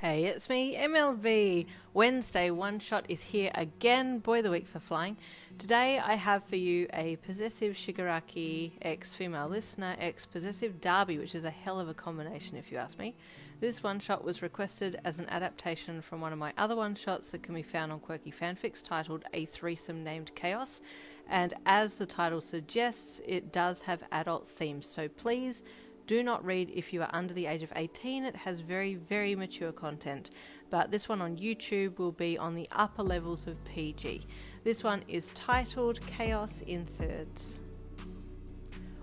Hey, it's me, MLV. Wednesday One Shot is here again. Boy, the weeks are flying. Today I have for you a Possessive Shigaraki X female listener X Possessive Dabi, which is a hell of a combination if you ask me. This one shot was requested as an adaptation from one of my other one shots that can be found on Quirky Fanfics titled A Threesome Named Chaos. And as the title suggests, it does have adult themes, so please do not read if you are under the age of 18. It has very, very mature content. But this one on YouTube will be on the upper levels of PG. This one is titled Chaos in Thirds.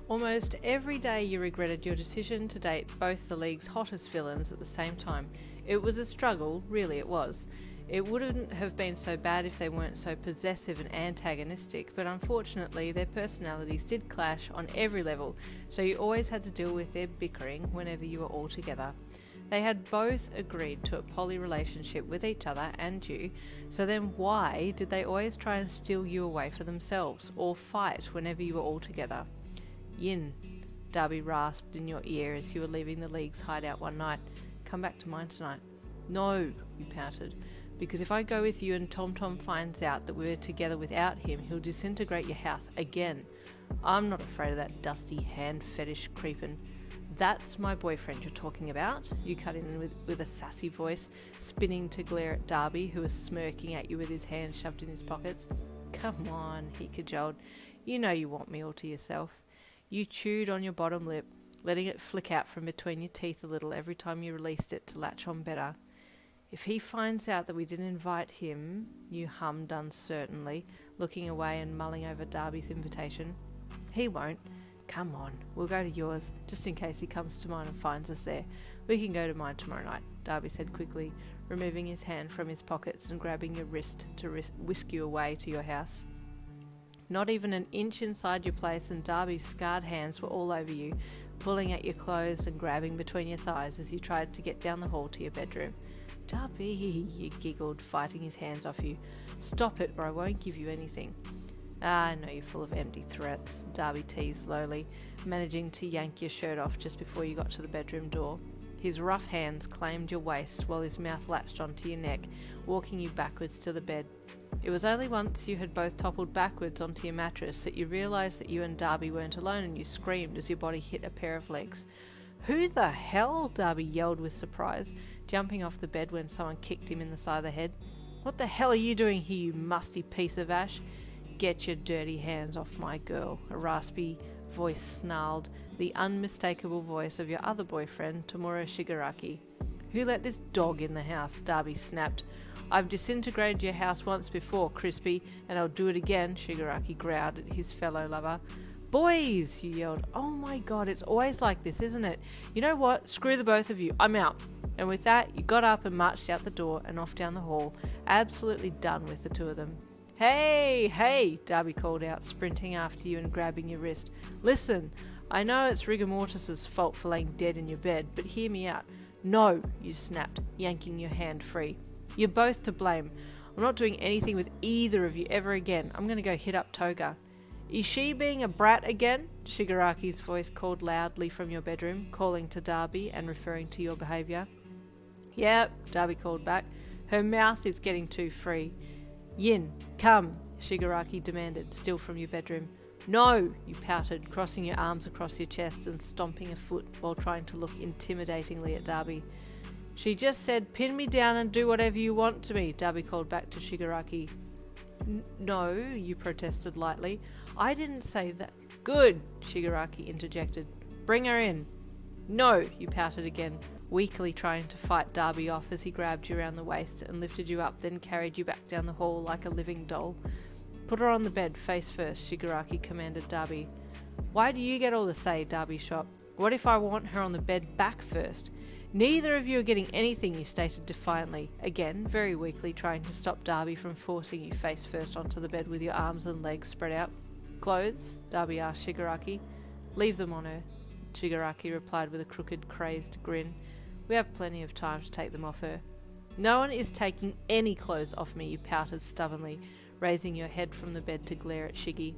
Almost every day you regretted your decision to date both the league's hottest villains at the same time. It was a struggle, really it was. It wouldn't have been so bad if they weren't so possessive and antagonistic, but unfortunately their personalities did clash on every level, so you always had to deal with their bickering whenever you were all together. They had both agreed to a poly relationship with each other and you, so then why did they always try and steal you away for themselves, or fight whenever you were all together? Yin, Dabi rasped in your ear as you were leaving the league's hideout one night. Come back to mine tonight. No, you pouted. Because if I go with you and Tom finds out that we're together without him, he'll disintegrate your house again. I'm not afraid of that dusty hand fetish creepin'. That's my boyfriend you're talking about, you cut in with a sassy voice, spinning to glare at Dabi, who was smirking at you with his hands shoved in his pockets. Come on, he cajoled. You know you want me all to yourself. You chewed on your bottom lip, letting it flick out from between your teeth a little every time you released it to latch on better. If he finds out that we didn't invite him, you hummed uncertainly, looking away and mulling over Dabi's invitation. He won't. Come on, we'll go to yours, just in case he comes to mine and finds us there. We can go to mine tomorrow night, Dabi said quickly, removing his hand from his pockets and grabbing your wrist to whisk you away to your house. Not even an inch inside your place, and Dabi's scarred hands were all over you, pulling at your clothes and grabbing between your thighs as you tried to get down the hall to your bedroom. Dabi, you giggled, fighting his hands off you. Stop it or I won't give you anything. I know you're full of empty threats, Dabi teased slowly, managing to yank your shirt off just before you got to the bedroom door. His rough hands claimed your waist while his mouth latched onto your neck, walking you backwards to the bed. It was only once you had both toppled backwards onto your mattress that you realised that you and Dabi weren't alone, and you screamed as your body hit a pair of legs. Who the hell? Dabi yelled with surprise, jumping off the bed when someone kicked him in the side of the head. What the hell are you doing here, you musty piece of ash? Get your dirty hands off my girl, a raspy voice snarled, the unmistakable voice of your other boyfriend, Tomura Shigaraki. Who let this dog in the house? Dabi snapped. I've disintegrated your house once before, Crispy, and I'll do it again, Shigaraki growled at his fellow lover. Boys, you yelled. Oh my god, it's always like this, isn't it? You know what? Screw the both of you. I'm out. And with that, you got up and marched out the door and off down the hall, absolutely done with the two of them. Hey, Dabi called out, sprinting after you and grabbing your wrist. Listen, I know it's rigor mortis's fault for laying dead in your bed, but hear me out. No, you snapped, yanking your hand free. You're both to blame. I'm not doing anything with either of you ever again. I'm going to go hit up Toga. Is she being a brat again? Shigaraki's voice called loudly from your bedroom, calling to Dabi and referring to your behaviour. Yep, Dabi called back. Her mouth is getting too free. Yin, come, Shigaraki demanded, still from your bedroom. No, you pouted, crossing your arms across your chest and stomping a foot while trying to look intimidatingly at Dabi. She just said, pin me down and do whatever you want to me, Dabi called back to Shigaraki. No, you protested lightly. I didn't say that. Good, Shigaraki interjected. Bring her in. No, you pouted again, weakly trying to fight Dabi off as he grabbed you around the waist and lifted you up, then carried you back down the hall like a living doll. Put her on the bed, face first, Shigaraki commanded Dabi. Why do you get all the say, Dabi shot? What if I want her on the bed back first? Neither of you are getting anything, you stated defiantly, again very weakly trying to stop Dabi from forcing you face first onto the bed with your arms and legs spread out. Clothes? Dabi asked Shigaraki. Leave them on her, Shigaraki replied with a crooked, crazed grin. We have plenty of time to take them off her. No one is taking any clothes off me, you pouted stubbornly, raising your head from the bed to glare at Shiggy.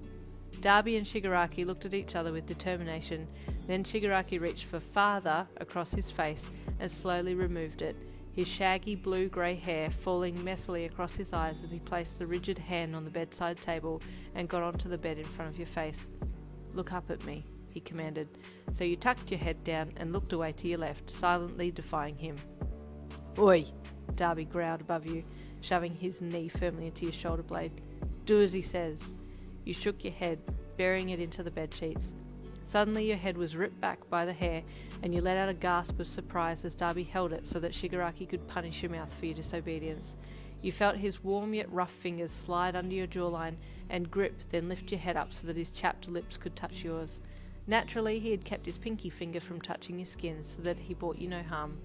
Dabi and Shigaraki looked at each other with determination. Then Shigaraki reached for father across his face and slowly removed it, his shaggy blue-grey hair falling messily across his eyes as he placed the rigid hand on the bedside table and got onto the bed in front of your face. "Look up at me," he commanded. So you tucked your head down and looked away to your left, silently defying him. "Oi!" Dabi growled above you, shoving his knee firmly into your shoulder blade. "Do as he says." You shook your head, burying it into the bedsheets. Suddenly your head was ripped back by the hair, and you let out a gasp of surprise as Dabi held it so that Shigaraki could punish your mouth for your disobedience. You felt his warm yet rough fingers slide under your jawline and grip, then lift your head up so that his chapped lips could touch yours. Naturally, he had kept his pinky finger from touching your skin so that he brought you no harm.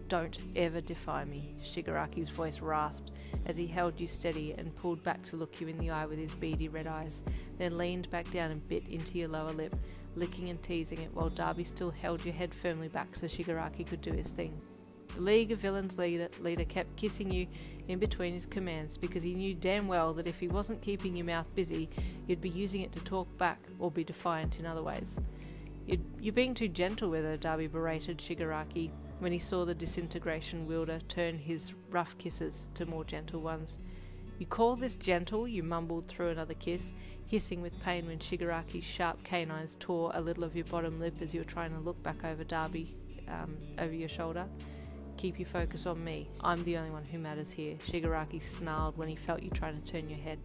"Don't ever defy me," Shigaraki's voice rasped as he held you steady and pulled back to look you in the eye with his beady red eyes, then leaned back down and bit into your lower lip, licking and teasing it while Dabi still held your head firmly back so Shigaraki could do his thing. The League of Villains leader kept kissing you in between his commands because he knew damn well that if he wasn't keeping your mouth busy, you'd be using it to talk back or be defiant in other ways. "You're being too gentle with her," Dabi berated Shigaraki when he saw the disintegration wielder turn his rough kisses to more gentle ones. "You call this gentle?" you mumbled through another kiss, hissing with pain when Shigaraki's sharp canines tore a little of your bottom lip as you were trying to look back over Dabi, over your shoulder. "Keep your focus on me. I'm the only one who matters here," Shigaraki snarled when he felt you trying to turn your head.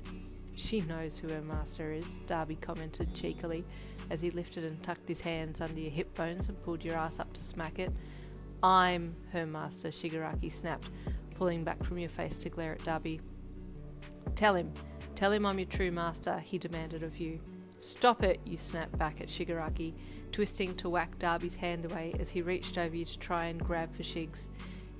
"She knows who her master is," Dabi commented cheekily as he lifted and tucked his hands under your hip bones and pulled your ass up to smack it. "I'm her master," Shigaraki snapped, pulling back from your face to glare at Dabi. Tell him I'm your true master," he demanded of you. "Stop it," you snapped back at Shigaraki, twisting to whack Dabi's hand away as he reached over you to try and grab for Shigs.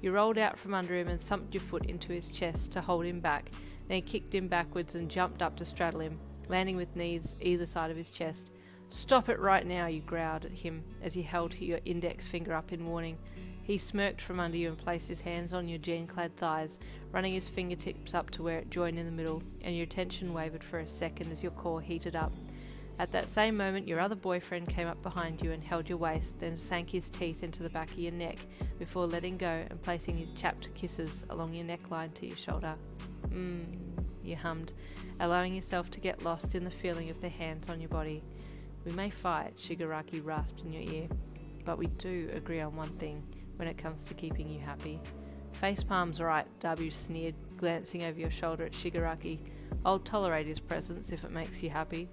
You rolled out from under him and thumped your foot into his chest to hold him back, then kicked him backwards and jumped up to straddle him, landing with knees either side of his chest. "Stop it right now," you growled at him as he held your index finger up in warning. He smirked from under you and placed his hands on your jean-clad thighs, running his fingertips up to where it joined in the middle, and your attention wavered for a second as your core heated up. At that same moment, your other boyfriend came up behind you and held your waist, then sank his teeth into the back of your neck before letting go and placing his chapped kisses along your neckline to your shoulder. You hummed, allowing yourself to get lost in the feeling of their hands on your body. "We may fight," Shigaraki rasped in your ear, "but we do agree on one thing when it comes to keeping you happy." "Facepalm's right," Dabi sneered, glancing over your shoulder at Shigaraki. "I'll tolerate his presence if it makes you happy."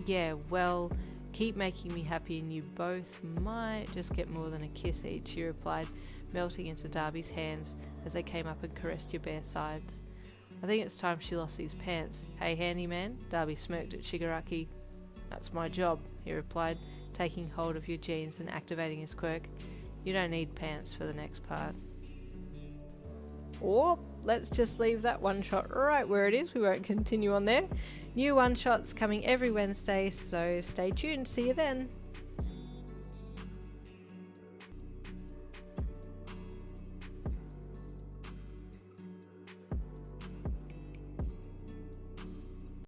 "Yeah, well, keep making me happy and you both might just get more than a kiss each," you replied, melting into Dabi's hands as they came up and caressed your bare sides. "I think it's time she lost these pants. Hey, handyman?" Dabi smirked at Shigaraki. "That's my job," he replied, taking hold of your jeans and activating his quirk. "You don't need pants for the next part." Or let's just leave that one shot right where it is. We won't continue on there. New one shots coming every Wednesday, so stay tuned. See you then.